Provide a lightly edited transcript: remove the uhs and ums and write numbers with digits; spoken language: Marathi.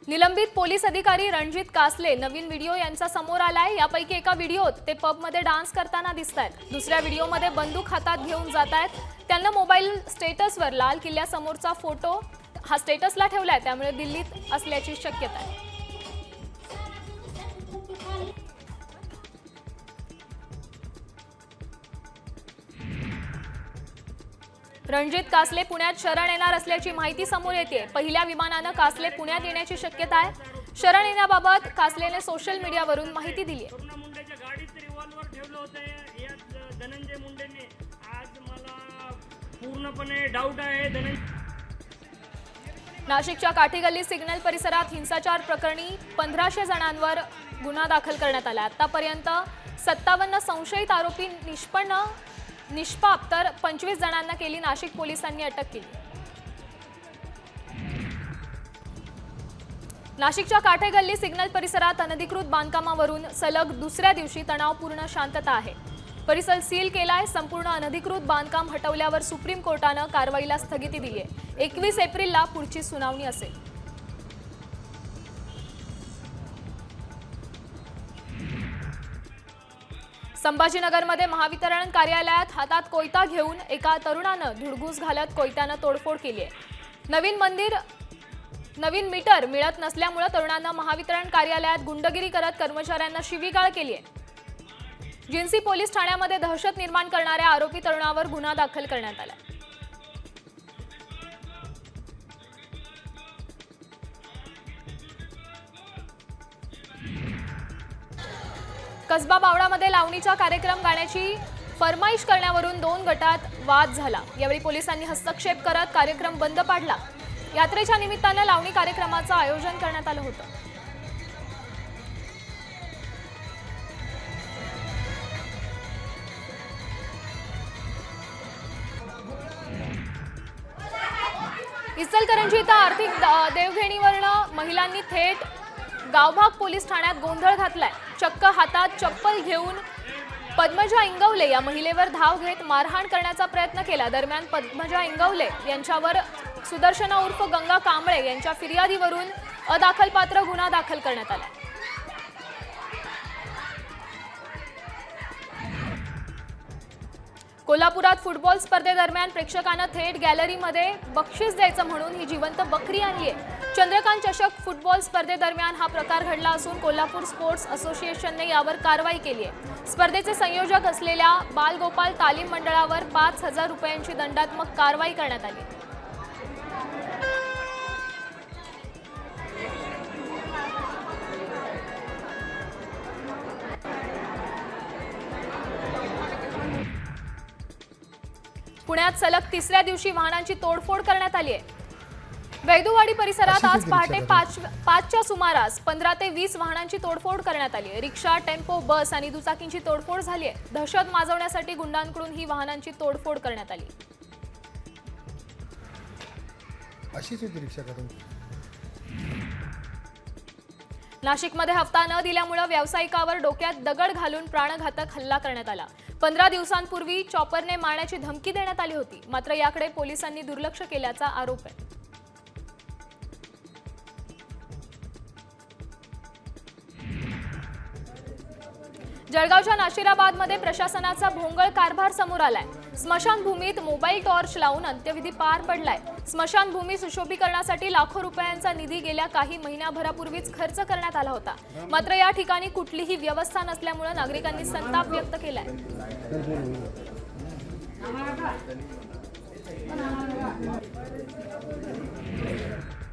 निलंबित पोलीस अधिकारी रणजित कासले नवीन व्हिडिओ यांचा समोर आलाय। यापैकी एका व्हिडिओत ते पबमध्ये डान्स करताना दिसतायत। दुसऱ्या व्हिडिओमध्ये बंदूक हातात घेऊन जातायत। त्यांना मोबाईल स्टेटसवर लाल किल्ल्यासमोरचा फोटो हा स्टेटसला ठेवलाय, त्यामुळे दिल्लीत असल्याची शक्यता आहे। रणजित कासले पुण्यात शरण येणार असल्याची माहिती समोर येते। पहिल्या विमानाने कासले पुण्यात येण्याची शक्यता आहे। शरण येण्याबाबत कासलेने सोशल मीडियावरून माहिती दिली आहे। धनंजय मुंडेने आज मला पूर्णपणे डाऊट आहे। नाशिकच्या काठीगल्ली सिग्नल परिसरात हिंसाचार प्रकरणी 1500 जणांवर गुन्हा दाखल करण्यात आला। आतापर्यंत 57 संशयित आरोपी निष्पाप तर 25 जणांना केली नाशिक पोलिसांनी अटक केली। नाशिकच्या काठेगल्ली सिग्नल परिसरात अनधिकृत बांधकामावरून सलग दुसऱ्या दिवशी तणावपूर्ण शांतता आहे। परिसर सील केलाय। संपूर्ण अनधिकृत बांधकाम हटवल्यावर सुप्रीम कोर्टाने कारवाईला स्थगिती दिली आहे। 21 एप्रिलला पुढची सुनावणी असेल। संभाजीनगरमध्ये महावितरण कार्यालयात हातात कोयता घेऊन एका तरुणाने धुडगूस घालत कोयत्याने तोडफोड केली आहे। नवीन मीटर मिळत नसल्यामुळे तरुणांना महावितरण कार्यालयात गुंडगिरी करत कर्मचाऱ्यांना शिवीगाळ केली आहे। जिन्सी पोलीस ठाण्यामध्ये दहशत निर्माण करणाऱ्या आरोपी तरुणावर गुन्हा दाखल करण्यात आला। कसबा बावडामध्ये लावणीचा कार्यक्रम गाण्याची फरमाईश करण्यावरून 2 गटात वाद झाला। यावेळी पोलिसांनी हस्तक्षेप करत कार्यक्रम बंद पाडला। यात्रेच्या निमित्ताने लावणी कार्यक्रमाचं आयोजन करण्यात आलं होतं। इचलकरंजी इथं आर्थिक देवघेणीवरून महिलांनी थेट गावभाग पोलीस ठाण्यात गोंधळ घातलाय। चक्क हातात चप्पल घेऊन पद्मजा इंगवले या महिलेवर धाव घेत मारहाण करण्याचा प्रयत्न केला। दरम्यान पद्मजा इंगवले यांच्यावर सुदर्शना उर्फ गंगा कांबळे यांच्या फिर्यादीवरून अदाखलपात्र गुन्हा दाखल करण्यात आला। कोल्हापुरात फुटबॉल स्पर्धेदरम्यान प्रेक्षकांना थेट गॅलरीमध्ये बक्षीस द्यायचं म्हणून ही जिवंत बकरी आणली आहे। चंद्रकांत चषक फुटबॉल स्पर्धेदरम्यान हा प्रकार घडला असून कोल्हापूर स्पोर्ट्स असोसिएशनने यावर कारवाई केली आहे। स्पर्धेचे संयोजक असलेल्या बालगोपाल तालीम मंडळावर 5000 रुपयांची दंडात्मक कारवाई करण्यात आली। पुण्यात सलग तिसऱ्या दिवशी वाहनांची तोडफोड करण्यात आली आहे। वैदुवाडी परिसरात आज पहाटे 5च्या सुमारास 15 ते 20 वाहनांची तोडफोड करण्यात आली आहे। रिक्षा, टेम्पो, बस आणि दुचाकींची तोडफोड झाली आहे। दहशत माजवण्यासाठी गुंडांकडून ही वाहनांची तोडफोड करण्यात आली। नाशिकमध्ये हप्ता न दिल्यामुळे व्यावसायिकावर डोक्यात दगड घालून प्राणघातक हल्ला करण्यात आला। 15 दिवसांपूर्वी चॉपरने मारण्याची धमकी देण्यात आली होती, मात्र याकडे पोलिसांनी दुर्लक्ष केल्याचा आरोप आहे। जळगावच्या नाशिराबादमध्ये प्रशासनाचा भोंगळ कारभार समोर आलाय। स्मशानभूमीत मोबाईल टॉर्च लावून अंत्यविधी पार पडलाय। स्मशानभूमी सुशोभीकरणासाठी लाखो रुपयांचा निधी गेल्या काही महिन्याभरापूर्वीच खर्च करण्यात आला होता, मात्र या ठिकाणी कुठलीही व्यवस्था नसल्यामुळे नागरिकांनी संताप व्यक्त केलाय।